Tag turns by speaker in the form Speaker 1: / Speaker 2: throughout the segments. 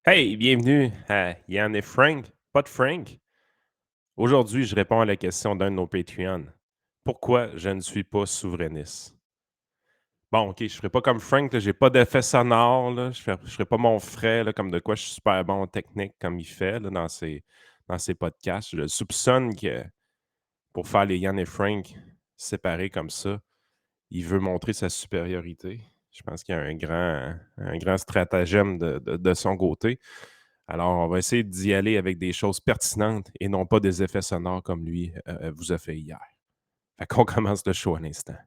Speaker 1: Hey, bienvenue à Yann et Frank, pas de Frank. Aujourd'hui, je réponds à la question d'un de nos Patreons. Pourquoi je ne suis pas souverainiste? Bon, OK, je ne ferai pas comme Frank, je n'ai pas d'effet sonore, là, je ne ferai pas mon frais, là, comme de quoi je suis super bon en technique comme il fait là, dans ses podcasts. Je le soupçonne que pour faire les Yann et Frank séparés comme ça, il veut montrer sa supériorité. Je pense qu'il y a un grand stratagème de son côté. Alors, on va essayer d'y aller avec des choses pertinentes et non pas des effets sonores comme lui vous a fait hier. Fait qu'on commence le show à l'instant.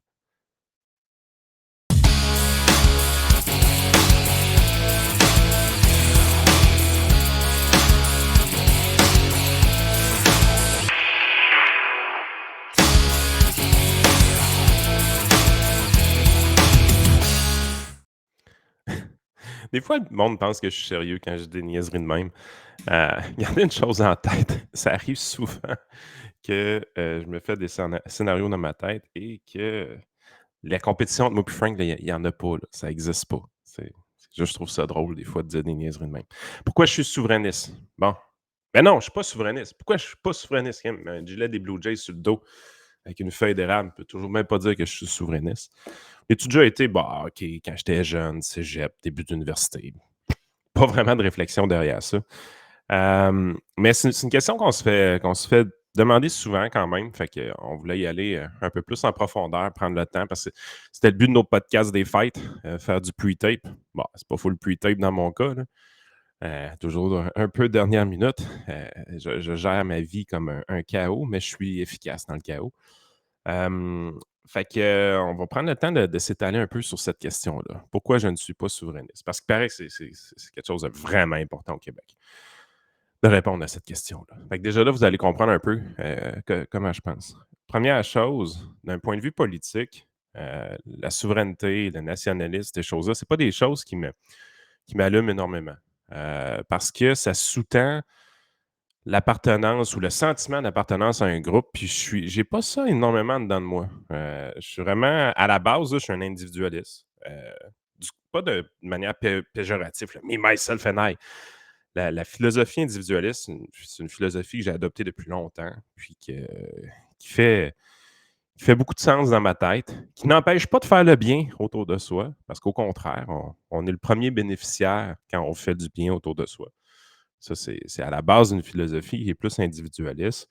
Speaker 1: Des fois, le monde pense que je suis sérieux quand je dis des niaiseries de même. Gardez une chose en tête, ça arrive souvent que je me fais des scénarios dans ma tête et que la compétition entre moi et Frank, il n'y en a pas. Là. Ça n'existe pas. Je trouve ça drôle des fois de dire des niaiseries de même. Pourquoi je suis souverainiste? Bon. Ben non, je ne suis pas souverainiste. Pourquoi je ne suis pas souverainiste? Un gilet des Blue Jays sur le dos avec une feuille d'érable ne peut toujours même pas dire que je suis souverainiste. As-tu déjà été, bah, OK, quand j'étais jeune, cégep, début d'université? Pas vraiment de réflexion derrière ça. Mais c'est une question qu'on se fait demander souvent quand même. Fait qu'on voulait y aller un peu plus en profondeur, prendre le temps, parce que c'était le but de nos podcasts des fêtes, faire du pre-tape. Bon, c'est pas full pre-tape dans mon cas, là. Toujours un peu dernière minute. Je gère ma vie comme un chaos, mais je suis efficace dans le chaos. Fait que, on va prendre le temps de s'étaler un peu sur cette question-là. Pourquoi je ne suis pas souverainiste? Parce qu'il paraît que c'est quelque chose de vraiment important au Québec, de répondre à cette question-là. Fait que déjà là, vous allez comprendre un peu comment je pense. Première chose, d'un point de vue politique, la souveraineté, le nationalisme, ces choses-là, c'est pas des choses qui m'allument énormément. Parce que ça sous-tend l'appartenance ou le sentiment d'appartenance à un groupe, puis j'ai pas ça énormément dedans de moi. Je suis vraiment, à la base, là, je suis un individualiste. Pas de manière péjorative, là, me, myself and I. La philosophie individualiste, c'est une philosophie que j'ai adoptée depuis longtemps, puis qui fait beaucoup de sens dans ma tête, qui n'empêche pas de faire le bien autour de soi, parce qu'au contraire, on est le premier bénéficiaire quand on fait du bien autour de soi. Ça, c'est à la base d'une philosophie qui est plus individualiste.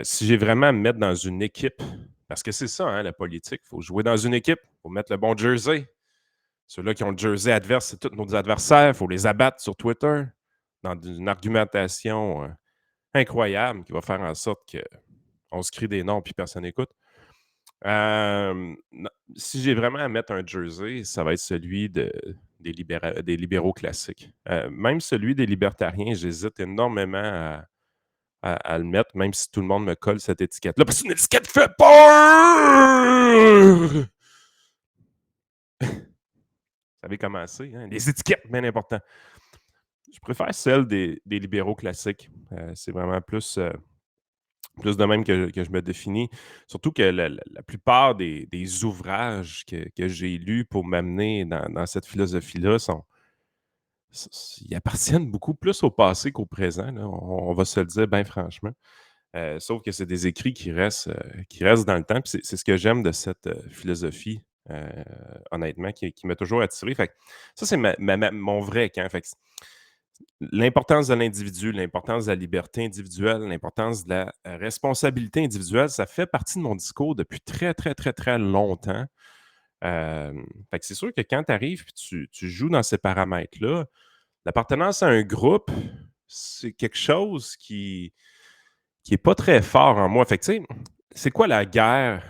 Speaker 1: Si j'ai vraiment à me mettre dans une équipe, parce que c'est ça, hein, la politique, il faut jouer dans une équipe, il faut mettre le bon jersey. Ceux-là qui ont le jersey adverse, c'est tous nos adversaires, il faut les abattre sur Twitter dans une argumentation incroyable qui va faire en sorte qu'on se crie des noms puis personne n'écoute. Si j'ai vraiment à mettre un jersey, ça va être celui des libéraux classiques. Même celui des libertariens, j'hésite énormément à le mettre, même si tout le monde me colle cette étiquette-là, parce que c'est une étiquette qui fait peur! Ça avait commencé, hein? Les étiquettes, bien important. Je préfère celle des libéraux classiques. C'est vraiment plus de même que je me définis. Surtout que la plupart des ouvrages que j'ai lus pour m'amener dans cette philosophie-là ils appartiennent beaucoup plus au passé qu'au présent. Là. On va se le dire bien franchement. Sauf que c'est des écrits qui restent dans le temps. Puis c'est ce que j'aime de cette philosophie, honnêtement, qui m'a toujours attiré. Fait que ça, c'est mon vrai camp. Fait que l'importance de l'individu, l'importance de la liberté individuelle, l'importance de la responsabilité individuelle, ça fait partie de mon discours depuis très, très, très, très longtemps. Fait que c'est sûr que quand tu arrives et tu joues dans ces paramètres-là, l'appartenance à un groupe, c'est quelque chose qui est pas très fort en moi. Fait que, tu sais, c'est quoi la guerre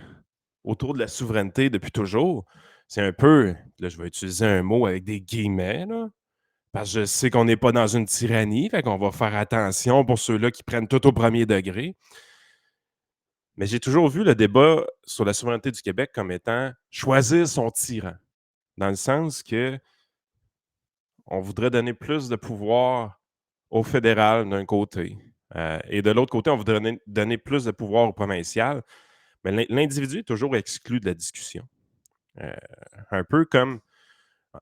Speaker 1: autour de la souveraineté depuis toujours? C'est un peu, là, je vais utiliser un mot avec des guillemets, là, parce que je sais qu'on n'est pas dans une tyrannie, fait qu'on va faire attention pour ceux-là qui prennent tout au premier degré. Mais j'ai toujours vu le débat sur la souveraineté du Québec comme étant choisir son tyran, dans le sens que on voudrait donner plus de pouvoir au fédéral d'un côté, et de l'autre côté, on voudrait donner plus de pouvoir au provincial. Mais l'individu est toujours exclu de la discussion. Euh, un peu comme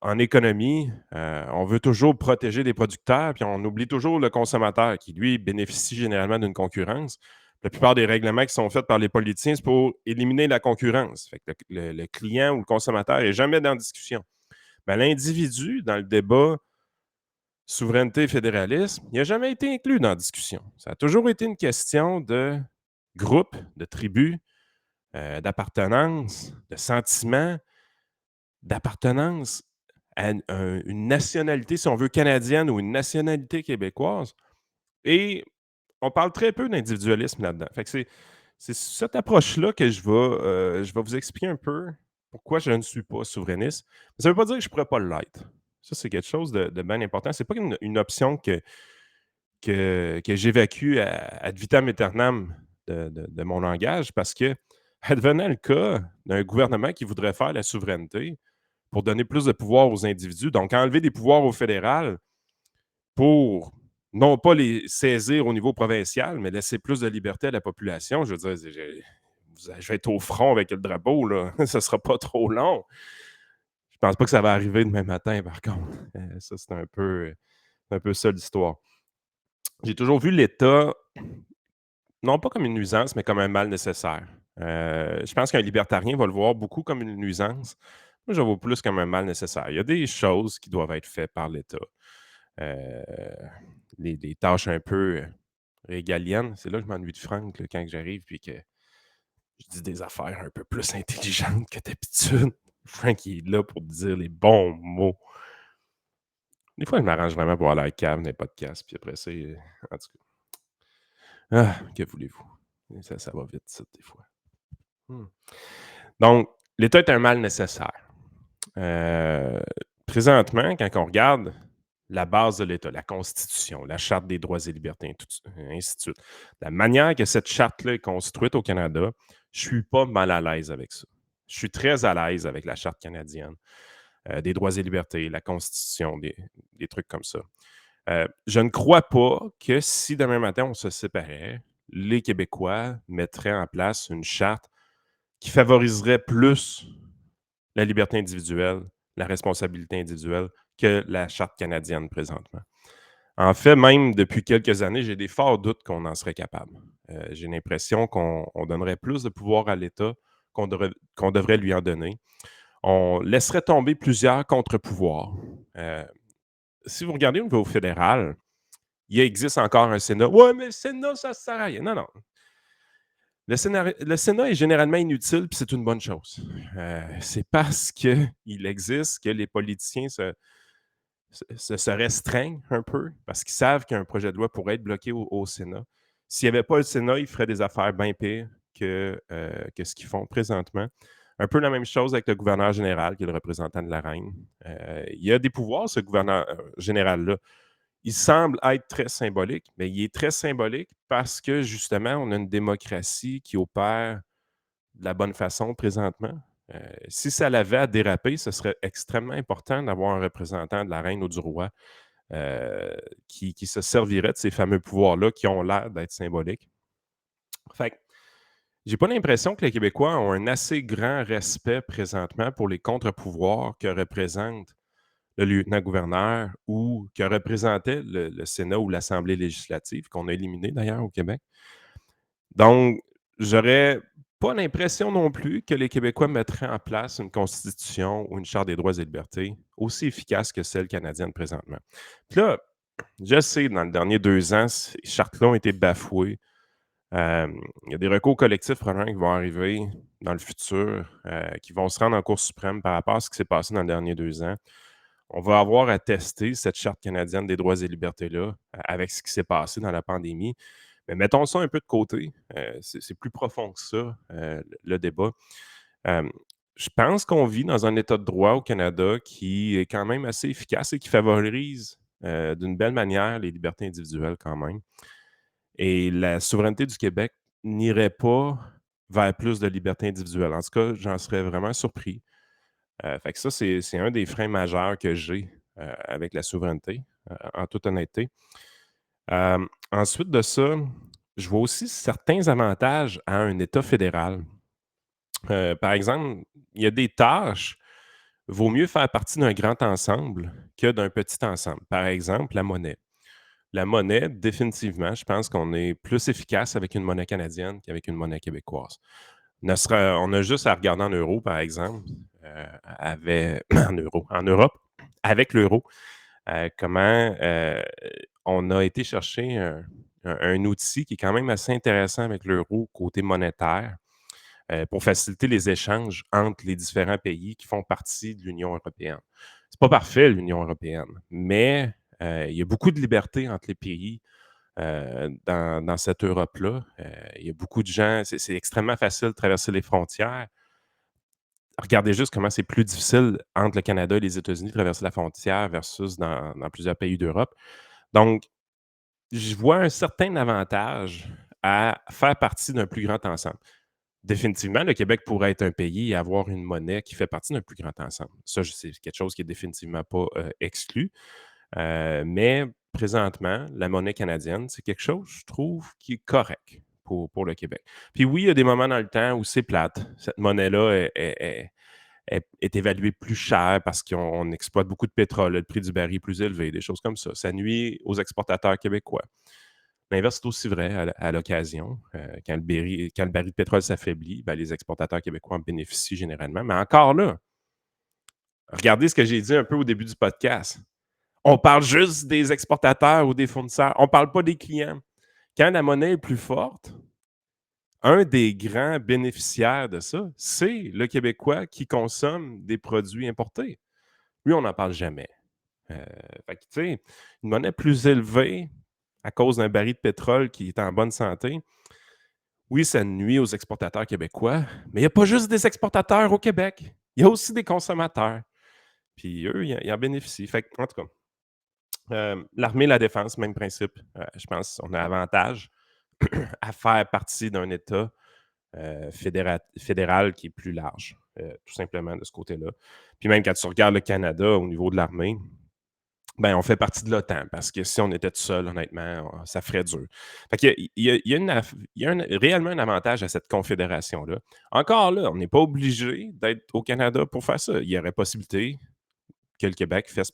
Speaker 1: En économie, on veut toujours protéger les producteurs, puis on oublie toujours le consommateur qui, lui, bénéficie généralement d'une concurrence. La plupart des règlements qui sont faits par les politiciens, c'est pour éliminer la concurrence. Fait que le client ou le consommateur n'est jamais dans la discussion. Ben, l'individu, dans le débat souveraineté et fédéralisme, il n'a jamais été inclus dans la discussion. Ça a toujours été une question de groupe, de tribu, d'appartenance, de sentiment, d'appartenance à une nationalité, si on veut, canadienne ou une nationalité québécoise. Et on parle très peu d'individualisme là-dedans. Fait que c'est cette approche-là que je vais vous expliquer un peu pourquoi je ne suis pas souverainiste. Mais ça ne veut pas dire que je ne pourrais pas l'être. Ça, c'est quelque chose de bien important. Ce n'est pas une option que j'évacue ad vitam aeternam de mon langage parce que, advenant le cas d'un gouvernement qui voudrait faire la souveraineté pour donner plus de pouvoir aux individus, donc enlever des pouvoirs au fédéral pour non pas les saisir au niveau provincial, mais laisser plus de liberté à la population. Je veux dire, je vais être au front avec le drapeau, là. Ce ne sera pas trop long. Je pense pas que ça va arriver demain matin, par contre. Ça, c'est un peu ça l'histoire. J'ai toujours vu l'État, non pas comme une nuisance, mais comme un mal nécessaire. Je pense qu'un libertarien va le voir beaucoup comme une nuisance. Moi, je le vois plus comme un mal nécessaire. Il y a des choses qui doivent être faites par l'État. Euh, les tâches un peu régaliennes. C'est là que je m'ennuie de Franck là, quand j'arrive puis que je dis des affaires un peu plus intelligentes que d'habitude. Frank, il est là pour dire les bons mots. Des fois, je m'arrange vraiment pour aller à la cave dans les podcasts, puis après ça, en tout cas. Ah, que voulez-vous? Ça va vite, ça, des fois. Hmm. Donc, l'État est un mal nécessaire. Euh, Présentement, quand on regarde la base de l'État, la Constitution, la Charte des droits et libertés, ainsi de suite, la manière que cette charte-là est construite au Canada, je ne suis pas mal à l'aise avec ça. Je suis très à l'aise avec la Charte canadienne, des droits et libertés, la Constitution, des trucs comme ça. Je ne crois pas que si demain matin on se séparait, les Québécois mettraient en place une charte qui favoriserait plus la liberté individuelle, la responsabilité individuelle que la charte canadienne présentement. En fait, même depuis quelques années, j'ai des forts doutes qu'on en serait capable. J'ai l'impression qu'on donnerait plus de pouvoir à l'État qu'on devrait lui en donner. On laisserait tomber plusieurs contre-pouvoirs. Si vous regardez au niveau fédéral, il existe encore un Sénat. Ouais, mais le Sénat, ça ne sert à rien. Non, non. Le Sénat est généralement inutile, puis c'est une bonne chose. C'est parce qu'il existe que les politiciens se restreignent un peu, parce qu'ils savent qu'un projet de loi pourrait être bloqué au Sénat. S'il n'y avait pas le Sénat, ils feraient des affaires bien pires que ce qu'ils font présentement. Un peu la même chose avec le gouverneur général, qui est le représentant de la reine. Il y a des pouvoirs, ce gouverneur général-là. Il semble être très symbolique, mais il est très symbolique parce que justement, on a une démocratie qui opère de la bonne façon présentement. Si ça l'avait à déraper, ce serait extrêmement important d'avoir un représentant de la reine ou du roi qui se servirait de ces fameux pouvoirs-là qui ont l'air d'être symboliques. Fait que j'ai pas l'impression que les Québécois ont un assez grand respect présentement pour les contre-pouvoirs que représente le lieutenant-gouverneur ou que représentait le Sénat ou l'Assemblée législative, qu'on a éliminé d'ailleurs au Québec. Donc, j'aurais pas l'impression non plus que les Québécois mettraient en place une constitution ou une charte des droits et libertés aussi efficace que celle canadienne présentement. Puis là, je sais, dans les derniers 2 ans, ces chartes-là ont été bafouées. Il y a des recours collectifs probablement qui vont arriver dans le futur, qui vont se rendre en Cour suprême par rapport à ce qui s'est passé dans les derniers 2 ans. On va avoir à tester cette charte canadienne des droits et libertés-là avec ce qui s'est passé dans la pandémie. Mais mettons ça un peu de côté. C'est plus profond que ça, le débat. Euh, je pense qu'on vit dans un état de droit au Canada qui est quand même assez efficace et qui favorise d'une belle manière les libertés individuelles quand même. Et la souveraineté du Québec n'irait pas vers plus de liberté individuelle. En tout cas, j'en serais vraiment surpris. Fait que ça, c'est un des freins majeurs que j'ai avec la souveraineté, en toute honnêteté. Ensuite de ça, je vois aussi certains avantages à un État fédéral. Par exemple, il y a des tâches vaut mieux faire partie d'un grand ensemble que d'un petit ensemble. Par exemple, la monnaie. La monnaie, définitivement, je pense qu'on est plus efficace avec une monnaie canadienne qu'avec une monnaie québécoise. On a juste à regarder en euros, par exemple, en euros, en Europe, avec l'euro, comment on a été chercher un outil qui est quand même assez intéressant avec l'euro côté monétaire pour faciliter les échanges entre les différents pays qui font partie de l'Union européenne. C'est pas parfait, l'Union européenne, mais il y a beaucoup de liberté entre les pays dans cette Europe-là. Il y a beaucoup de gens, c'est extrêmement facile de traverser les frontières. Regardez juste comment c'est plus difficile entre le Canada et les États-Unis de traverser la frontière versus dans plusieurs pays d'Europe. Donc, je vois un certain avantage à faire partie d'un plus grand ensemble. Définitivement, le Québec pourrait être un pays et avoir une monnaie qui fait partie d'un plus grand ensemble. Ça, c'est quelque chose qui est définitivement pas exclu. Mais présentement, la monnaie canadienne, c'est quelque chose, je trouve, qui est correct pour le Québec. Puis oui, il y a des moments dans le temps où c'est plate. Cette monnaie-là est évaluée plus cher parce qu'on exploite beaucoup de pétrole, le prix du baril est plus élevé, des choses comme ça. Ça nuit aux exportateurs québécois. L'inverse est aussi vrai à l'occasion. Quand le baril de pétrole s'affaiblit, ben, les exportateurs québécois en bénéficient généralement. Mais encore là, regardez ce que j'ai dit un peu au début du podcast. On parle juste des exportateurs ou des fournisseurs. On ne parle pas des clients. Quand la monnaie est plus forte, un des grands bénéficiaires de ça, c'est le Québécois qui consomme des produits importés. Lui, on n'en parle jamais. Fait que, tu sais, une monnaie plus élevée à cause d'un baril de pétrole qui est en bonne santé, oui, ça nuit aux exportateurs québécois, mais il n'y a pas juste des exportateurs au Québec. Il y a aussi des consommateurs. Puis eux, ils en bénéficient. Fait que, en tout cas, l'armée et la défense, même principe. Je pense qu'on a avantage à faire partie d'un État fédéral qui est plus large, tout simplement de ce côté-là. Puis même quand tu regardes le Canada au niveau de l'armée, ben, on fait partie de l'OTAN parce que si on était tout seul, honnêtement, ça ferait dur. Fait qu'il y a réellement un avantage à cette confédération-là. Encore là, on n'est pas obligé d'être au Canada pour faire ça. Il y aurait possibilité que le Québec fasse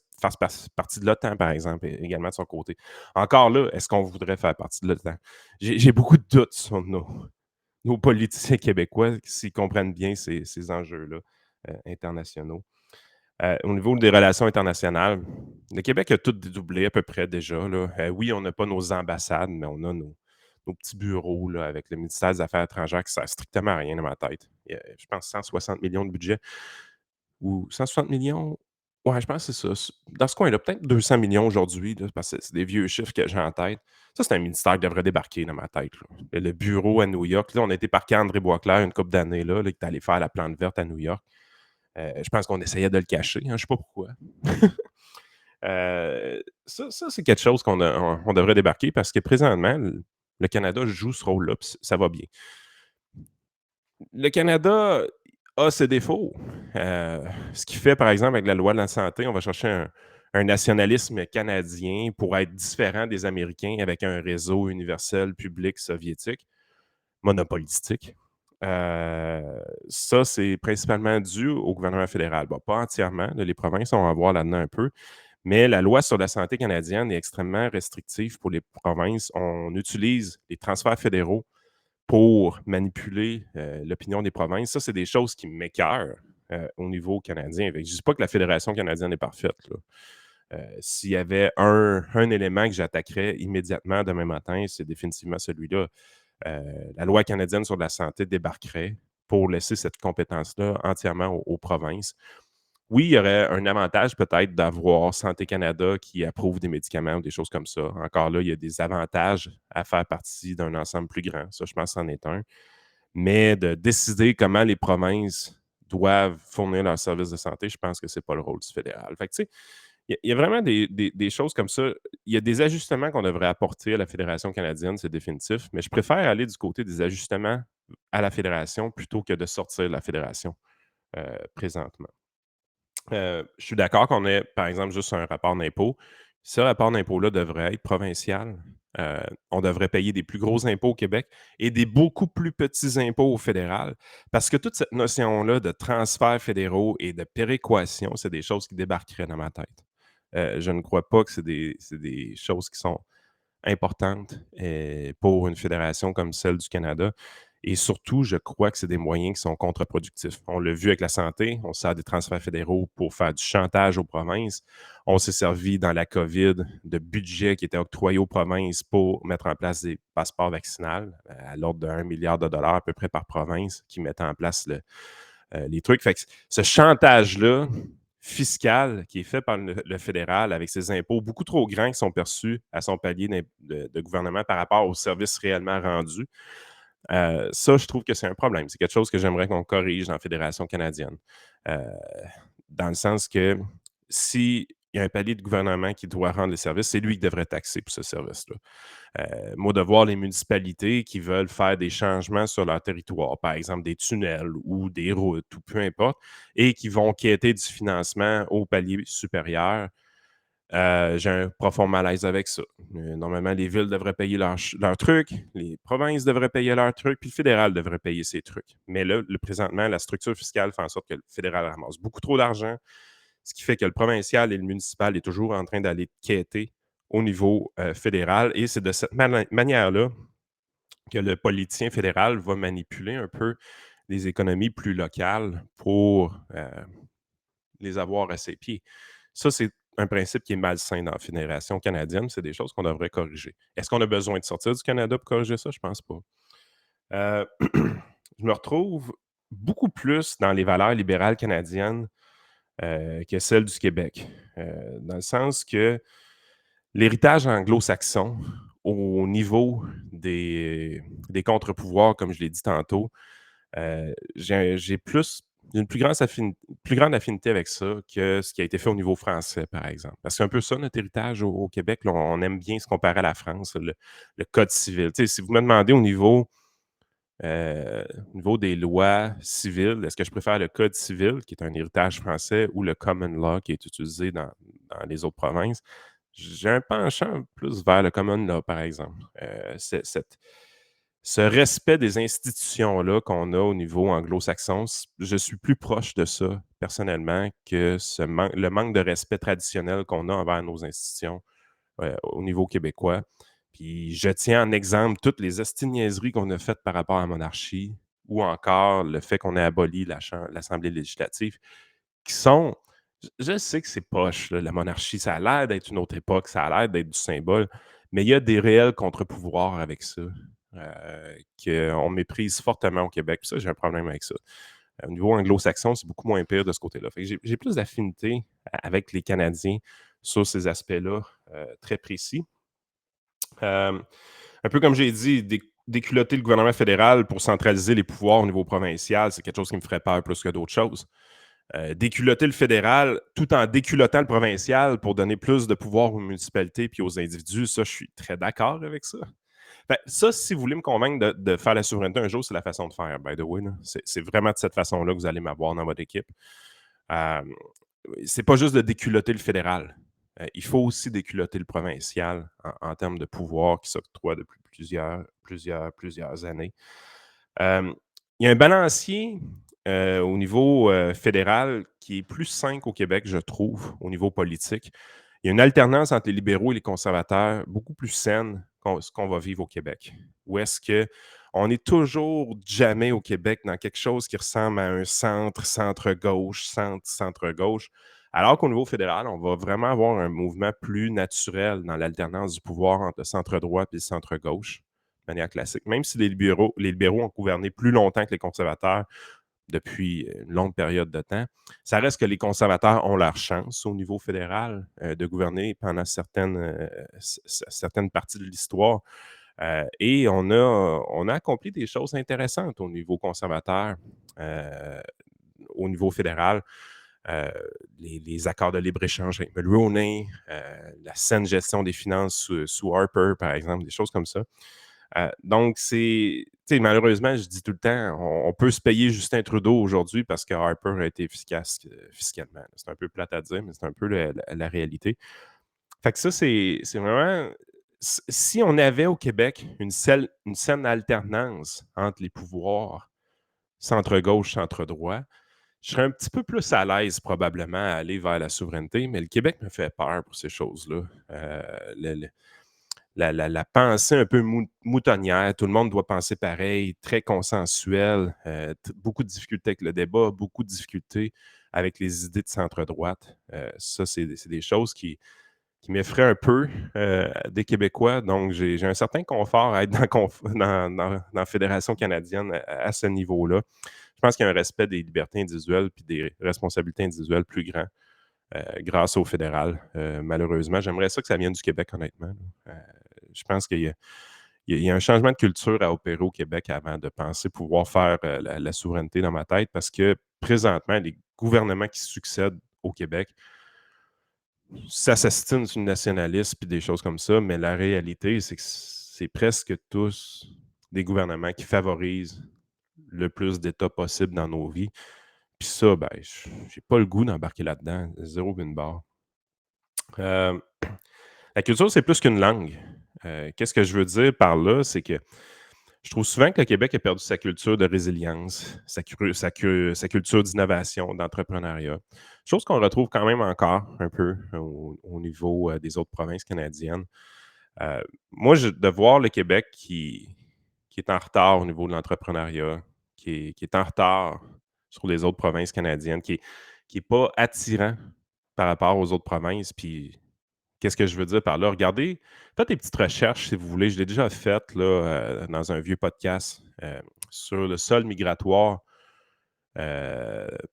Speaker 1: partie de l'OTAN, par exemple, et également de son côté. Encore là, est-ce qu'on voudrait faire partie de l'OTAN? J'ai beaucoup de doutes sur nos politiciens québécois s'ils comprennent bien ces enjeux-là internationaux. Au niveau des relations internationales, le Québec a tout dédoublé à peu près déjà, là. Oui, on n'a pas nos ambassades, mais on a nos petits bureaux là, avec le ministère des Affaires étrangères qui ne sert strictement à rien dans ma tête. Il y a, je pense 160 millions de budget ou 160 millions. Ouais, je pense que c'est ça. Dans ce coin-là, peut-être 200 millions aujourd'hui, là, parce que c'est des vieux chiffres que j'ai en tête. Ça, c'est un ministère qui devrait débarquer dans ma tête, là. Le bureau à New York, là, on a été parqué à André Boisclair une couple d'années là, qui est allé faire la plante verte à New York. Je pense qu'on essayait de le cacher, hein, je ne sais pas pourquoi. Ça, c'est quelque chose qu'on devrait débarquer parce que présentement, le Canada joue ce rôle-là, puis ça va bien. Le Canada a ses défauts. Ce qui fait, par exemple, avec la loi de la santé, on va chercher un nationalisme canadien pour être différent des Américains avec un réseau universel public soviétique, monopolistique. Ça, c'est principalement dû au gouvernement fédéral. Bon, pas entièrement, là, les provinces, on va voir là-dedans un peu, mais la loi sur la santé canadienne est extrêmement restrictive pour les provinces. On utilise les transferts fédéraux pour manipuler l'opinion des provinces. Ça, c'est des choses qui m'écœurent au niveau canadien. Je ne dis pas que la Fédération canadienne est parfaite, là. S'il y avait un élément que j'attaquerais immédiatement demain matin, c'est définitivement celui-là. La loi canadienne sur la santé débarquerait pour laisser cette compétence-là entièrement aux provinces. Oui, il y aurait un avantage peut-être d'avoir Santé Canada qui approuve des médicaments ou des choses comme ça. Encore là, il y a des avantages à faire partie d'un ensemble plus grand. Ça, je pense que c'en est un. Mais de décider comment les provinces doivent fournir leurs services de santé, je pense que ce n'est pas le rôle du fédéral. Fait que, tu sais, il y a vraiment des choses comme ça. Il y a des ajustements qu'on devrait apporter à la Fédération canadienne, c'est définitif, mais je préfère aller du côté des ajustements à la Fédération plutôt que de sortir de la Fédération présentement. Je suis d'accord qu'on ait, par exemple, juste un rapport d'impôt. Ce rapport d'impôt-là devrait être provincial On devrait payer des plus gros impôts au Québec et des beaucoup plus petits impôts au fédéral. Parce que toute cette notion-là de transferts fédéraux et de péréquation, c'est des choses qui débarqueraient dans ma tête. Je ne crois pas que c'est des choses qui sont importante pour une fédération comme celle du Canada. Et surtout, je crois que c'est des moyens qui sont contre-productifs. On l'a vu avec la santé, on sert des transferts fédéraux pour faire du chantage aux provinces. On s'est servi dans la COVID de budget qui était octroyé aux provinces pour mettre en place des passeports vaccinaux à l'ordre de 1 milliard de dollars à peu près par province qui mettaient en place les trucs. Fait que ce chantage-là fiscal qui est fait par le fédéral avec ses impôts beaucoup trop grands qui sont perçus à son palier de gouvernement par rapport aux services réellement rendus, ça, je trouve que c'est un problème. C'est quelque chose que j'aimerais qu'on corrige dans la Fédération canadienne. Euh, Dans le sens que s'il y a un palier de gouvernement qui doit rendre les services, c'est lui qui devrait taxer pour ce service-là. Moi, de voir les municipalités qui veulent faire des changements sur leur territoire, par exemple des tunnels ou des routes ou peu importe, et qui vont quêter du financement au palier supérieur, j'ai un profond malaise avec ça. Normalement, les villes devraient payer leurs trucs, les provinces devraient payer leurs trucs, puis le fédéral devrait payer ses trucs. Mais là, présentement, la structure fiscale fait en sorte que le fédéral ramasse beaucoup trop d'argent, ce qui fait que le provincial et le municipal est toujours en train d'aller quêter au niveau fédéral. Et c'est de cette manière-là que le politicien fédéral va manipuler un peu les économies plus locales pour les avoir à ses pieds. Ça, c'est un principe qui est malsain dans la Fédération canadienne. C'est des choses qu'on devrait corriger. Est-ce qu'on a besoin de sortir du Canada pour corriger ça? Je pense pas. Euh, je me retrouve beaucoup plus dans les valeurs libérales canadiennes que celles du Québec. Dans le sens que l'héritage anglo-saxon, au niveau des contre-pouvoirs, comme je l'ai dit tantôt, j'ai une plus grande affinité avec ça que ce qui a été fait au niveau français, par exemple. Parce que c'est un peu ça, notre héritage au Québec. Là, on aime bien se comparer à la France, le code civil. Tu sais, si vous me demandez au niveau des lois civiles, est-ce que je préfère le code civil, qui est un héritage français, ou le common law, qui est utilisé dans les autres provinces? J'ai un penchant plus vers le common law, par exemple. Ce respect des institutions-là qu'on a au niveau anglo-saxon, je suis plus proche de ça, personnellement, que le manque de respect traditionnel qu'on a envers nos institutions au niveau québécois. Puis je tiens en exemple toutes les esti-niaiseries qu'on a faites par rapport à la monarchie ou encore le fait qu'on ait aboli l'Assemblée législative, qui sont. Je sais que c'est poche, là, la monarchie. Ça a l'air d'être une autre époque, ça a l'air d'être du symbole, mais il y a des réels contre-pouvoirs avec ça qu'on méprise fortement au Québec. Puis ça, j'ai un problème avec ça. Au niveau anglo-saxon, c'est beaucoup moins pire de ce côté-là. Fait que j'ai plus d'affinité avec les Canadiens sur ces aspects-là très précis. Un peu comme j'ai dit, déculotter le gouvernement fédéral pour centraliser les pouvoirs au niveau provincial, c'est quelque chose qui me ferait peur plus que d'autres choses. Déculotter le fédéral tout en déculottant le provincial pour donner plus de pouvoir aux municipalités puis aux individus, ça, je suis très d'accord avec ça. Ben, ça, si vous voulez me convaincre de faire la souveraineté un jour, c'est la façon de faire, by the way. C'est vraiment de cette façon-là que vous allez m'avoir dans votre équipe. Euh, c'est pas juste de déculotter le fédéral. Il faut aussi déculotter le provincial en termes de pouvoir qui s'octroie depuis plusieurs années. Il y a un balancier au niveau fédéral qui est plus sain qu'au Québec, je trouve, au niveau politique. Il y a une alternance entre les libéraux et les conservateurs beaucoup plus saine que ce qu'on va vivre au Québec. Où est-ce qu'on est toujours jamais au Québec dans quelque chose qui ressemble à un centre-gauche, centre-gauche, alors qu'au niveau fédéral, on va vraiment avoir un mouvement plus naturel dans l'alternance du pouvoir entre le centre-droit et le centre-gauche, de manière classique. Même si les libéraux ont gouverné plus longtemps que les conservateurs depuis une longue période de temps, ça reste que les conservateurs ont leur chance au niveau fédéral de gouverner pendant certaines parties de l'histoire. Et on a accompli des choses intéressantes au niveau conservateur, au niveau fédéral. Euh, les accords de libre-échange avec Mulroney, la saine gestion des finances sous Harper, par exemple, des choses comme ça. Donc, malheureusement, je dis tout le temps, on peut se payer Justin Trudeau aujourd'hui parce que Harper a été efficace fiscalement. C'est un peu plate à dire, mais c'est un peu la réalité. Fait que ça, c'est vraiment Si on avait au Québec une saine alternance entre les pouvoirs, centre-gauche, centre-droit, je serais un petit peu plus à l'aise probablement à aller vers la souveraineté, mais le Québec me fait peur pour ces choses-là. Le la pensée un peu moutonnière, tout le monde doit penser pareil, très consensuel, beaucoup de difficultés avec le débat, beaucoup de difficultés avec les idées de centre-droite. Ça, c'est des choses qui m'effraient un peu des Québécois. Donc, j'ai un certain confort à être dans la Fédération canadienne à ce niveau-là. Je pense qu'il y a un respect des libertés individuelles puis des responsabilités individuelles plus grand grâce au fédéral. Malheureusement, j'aimerais ça que ça vienne du Québec, honnêtement. Je pense qu'il y a un changement de culture à opérer au Québec avant de penser pouvoir faire la souveraineté dans ma tête parce que présentement, les gouvernements qui succèdent au Québec s'assassinent sur le nationalisme et des choses comme ça, mais la réalité, c'est que c'est presque tous des gouvernements qui favorisent le plus d'États possible dans nos vies. Puis ça, ben, j'ai pas le goût d'embarquer là-dedans. Zéro bin barre. Euh, la culture, c'est plus qu'une langue. Qu'est-ce que je veux dire par là? C'est que je trouve souvent que le Québec a perdu sa culture de résilience, sa culture d'innovation, d'entrepreneuriat. Chose qu'on retrouve quand même encore un peu au niveau des autres provinces canadiennes. Euh, Moi, de voir le Québec qui est en retard au niveau de l'entrepreneuriat, qui est en retard sur les autres provinces canadiennes, qui est pas attirant par rapport aux autres provinces, puis qu'est-ce que je veux dire par là? Regardez, faites des petites recherches si vous voulez. Je l'ai déjà fait là, dans un vieux podcast sur le sol migratoire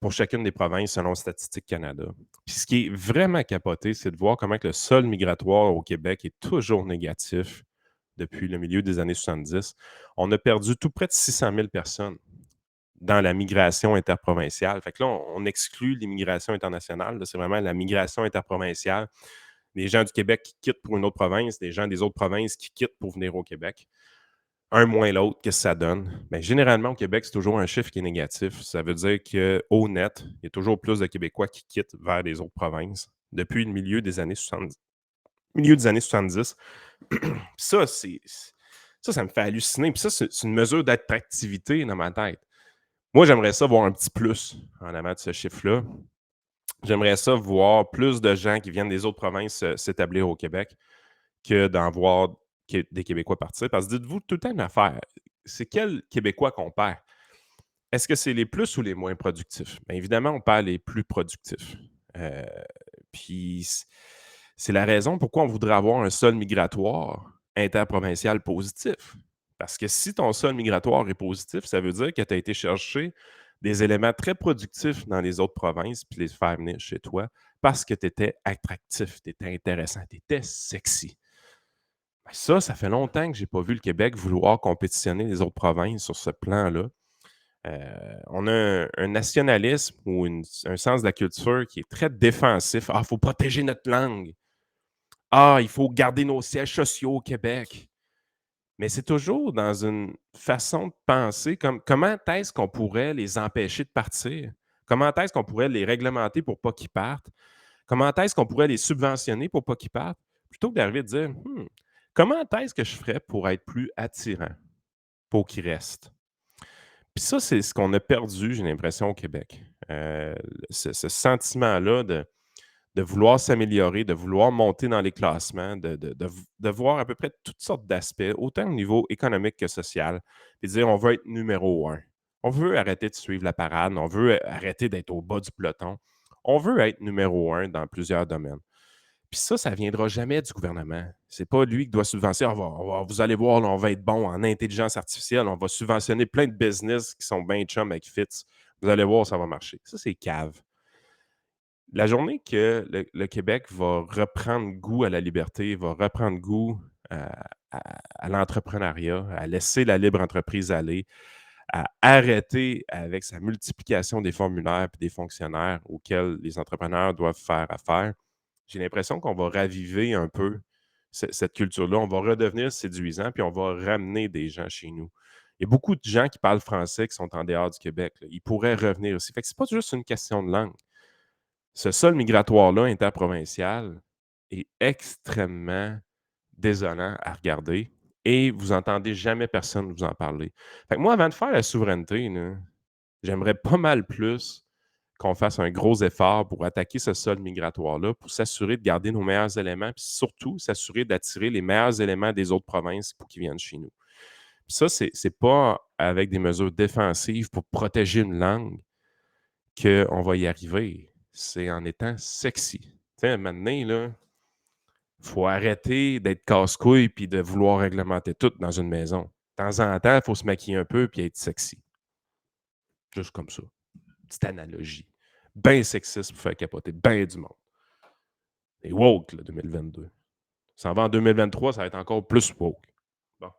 Speaker 1: pour chacune des provinces selon Statistique Canada. Puis ce qui est vraiment capoté, c'est de voir comment que le sol migratoire au Québec est toujours négatif depuis le milieu des années 70. On a perdu tout près de 600 000 personnes dans la migration interprovinciale. Fait que là, on exclut l'immigration internationale. C'est vraiment la migration interprovinciale. Des gens du Québec qui quittent pour une autre province, des gens des autres provinces qui quittent pour venir au Québec. Un moins l'autre, qu'est-ce que ça donne? Bien, généralement, au Québec, c'est toujours un chiffre qui est négatif. Ça veut dire qu'au net, il y a toujours plus de Québécois qui quittent vers les autres provinces depuis le milieu des années 70. Milieu des années 70. ça, ça me fait halluciner. Puis ça, c'est une mesure d'attractivité dans ma tête. Moi, j'aimerais ça voir un petit plus en avant de ce chiffre-là. J'aimerais ça voir plus de gens qui viennent des autres provinces s'établir au Québec que d'en voir des Québécois partir. Parce que dites-vous tout le temps une affaire. C'est quel Québécois qu'on perd? Est-ce que c'est les plus ou les moins productifs? Bien évidemment, on perd les plus productifs. Euh, Puis c'est la raison pourquoi on voudrait avoir un sol migratoire interprovincial positif. Parce que si ton sol migratoire est positif, ça veut dire que tu as été chercher des éléments très productifs dans les autres provinces puis les faire venir chez toi parce que tu étais attractif, tu étais intéressant, tu étais sexy. Ben ça fait longtemps que je n'ai pas vu le Québec vouloir compétitionner les autres provinces sur ce plan-là. On a un nationalisme ou un sens de la culture qui est très défensif. Ah, il faut protéger notre langue. Ah, il faut garder nos sièges sociaux au Québec. Mais c'est toujours dans une façon de penser comme comment est-ce qu'on pourrait les empêcher de partir? Comment est-ce qu'on pourrait les réglementer pour pas qu'ils partent? Comment est-ce qu'on pourrait les subventionner pour pas qu'ils partent? Plutôt que d'arriver à dire comment est-ce que je ferais pour être plus attirant pour qu'ils restent? Puis ça, c'est ce qu'on a perdu, j'ai l'impression, au Québec. Ce sentiment-là de vouloir s'améliorer, de vouloir monter dans les classements, de voir à peu près toutes sortes d'aspects, autant au niveau économique que social, puis dire on veut être numéro un. On veut arrêter de suivre la parade, on veut arrêter d'être au bas du peloton. On veut être numéro un dans plusieurs domaines. Puis ça ne viendra jamais du gouvernement. C'est pas lui qui doit subventionner. Vous allez voir, là, on va être bon en intelligence artificielle. On va subventionner plein de business qui sont bien chum avec Fitz. Vous allez voir, ça va marcher. Ça, c'est cave. La journée que le Québec va reprendre goût à la liberté, va reprendre goût à l'entrepreneuriat, à laisser la libre entreprise aller, à arrêter avec sa multiplication des formulaires et des fonctionnaires auxquels les entrepreneurs doivent faire affaire, j'ai l'impression qu'on va raviver un peu cette culture-là. On va redevenir séduisant, puis on va ramener des gens chez nous. Il y a beaucoup de gens qui parlent français qui sont en dehors du Québec. Là. Ils pourraient revenir aussi. Fait que c'est pas juste une question de langue. Ce sol migratoire-là interprovincial est extrêmement désolant à regarder et vous entendez jamais personne vous en parler. Fait que moi, avant de faire la souveraineté, là, j'aimerais pas mal plus qu'on fasse un gros effort pour attaquer ce sol migratoire-là, pour s'assurer de garder nos meilleurs éléments, puis surtout s'assurer d'attirer les meilleurs éléments des autres provinces pour qu'ils viennent chez nous. Puis ça, c'est pas avec des mesures défensives pour protéger une langue qu'on va y arriver. C'est en étant sexy. Tu sais, maintenant, là, faut arrêter d'être casse-couille puis de vouloir réglementer tout dans une maison. De temps en temps, il faut se maquiller un peu puis être sexy. Juste comme ça. Petite analogie. Ben sexiste pour faire capoter ben du monde. Et woke, là, 2022. Ça en va en 2023, ça va être encore plus woke. Bon.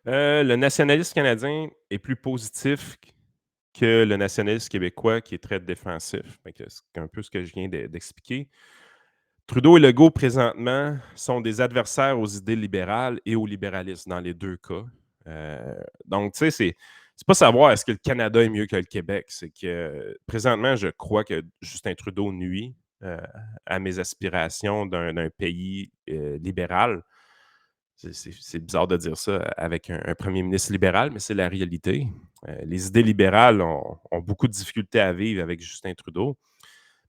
Speaker 1: Le nationalisme canadien est plus positif que le nationalisme québécois qui est très défensif. Fait que c'est un peu ce que je viens d'expliquer. Trudeau et Legault, présentement, sont des adversaires aux idées libérales et au libéralisme dans les deux cas. Donc, tu sais, c'est pas savoir est-ce que le Canada est mieux que le Québec. C'est que présentement, je crois que Justin Trudeau nuit euh, à mes aspirations d'un pays libéral. C'est bizarre de dire ça avec un premier ministre libéral, mais c'est la réalité. Les idées libérales ont beaucoup de difficultés à vivre avec Justin Trudeau.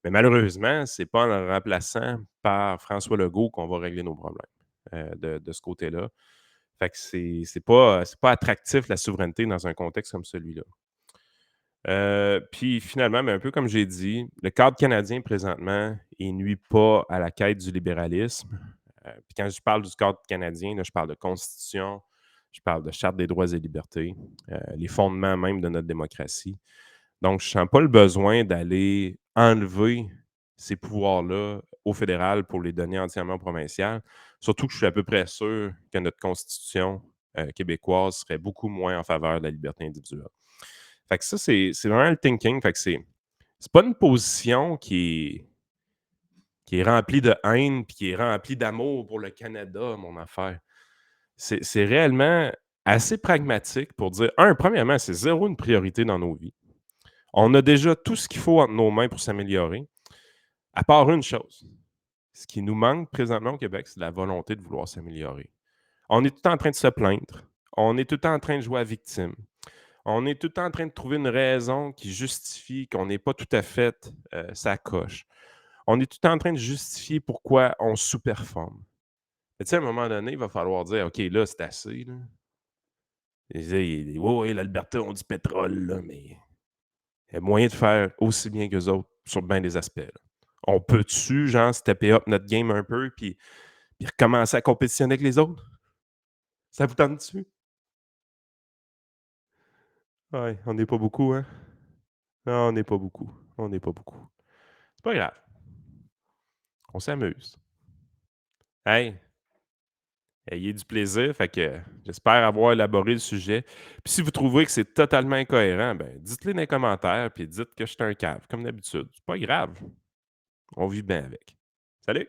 Speaker 1: Mais malheureusement, c'est pas en le remplaçant par François Legault qu'on va régler nos problèmes de ce côté-là. Fait que c'est pas attractif la souveraineté dans un contexte comme celui-là. Puis finalement, un peu comme j'ai dit, le cadre canadien présentement, il nuit pas à la quête du libéralisme. Puis quand je parle du cadre canadien, là, je parle de constitution, je parle de charte des droits et libertés, les fondements même de notre démocratie. Donc, je ne sens pas le besoin d'aller enlever ces pouvoirs-là au fédéral pour les donner entièrement au provincial. Surtout que je suis à peu près sûr que notre constitution québécoise serait beaucoup moins en faveur de la liberté individuelle. Fait que ça, c'est vraiment le thinking. Fait que c'est pas une position qui est remplie de haine puis qui est remplie d'amour pour le Canada, mon affaire. C'est réellement assez pragmatique pour dire, premièrement, c'est zéro une priorité dans nos vies. On a déjà tout ce qu'il faut entre nos mains pour s'améliorer, à part une chose. Ce qui nous manque présentement au Québec, c'est la volonté de vouloir s'améliorer. On est tout le temps en train de se plaindre. On est tout le temps en train de jouer à victime. On est tout le temps en train de trouver une raison qui justifie qu'on n'est pas tout à fait sa coche. On est tout le temps en train de justifier pourquoi on sous-performe. Mais tu sais, à un moment donné, il va falloir dire, OK, là, c'est assez. Là. Oui, oui, l'Alberta, on dit pétrole, là, mais il y a moyen de faire aussi bien qu'eux autres sur bien des aspects. Là. On peut-tu, genre, stepper up notre game un peu puis recommencer à compétitionner avec les autres? Ça vous tente dessus? Ouais, on n'est pas beaucoup, hein? Non, on n'est pas beaucoup. On n'est pas beaucoup. C'est pas grave. On s'amuse. Hey, ayez du plaisir. Fait que j'espère avoir élaboré le sujet. Puis si vous trouvez que c'est totalement incohérent, ben dites-le dans les commentaires puis dites que je suis un cave, comme d'habitude. C'est pas grave. On vit bien avec. Salut!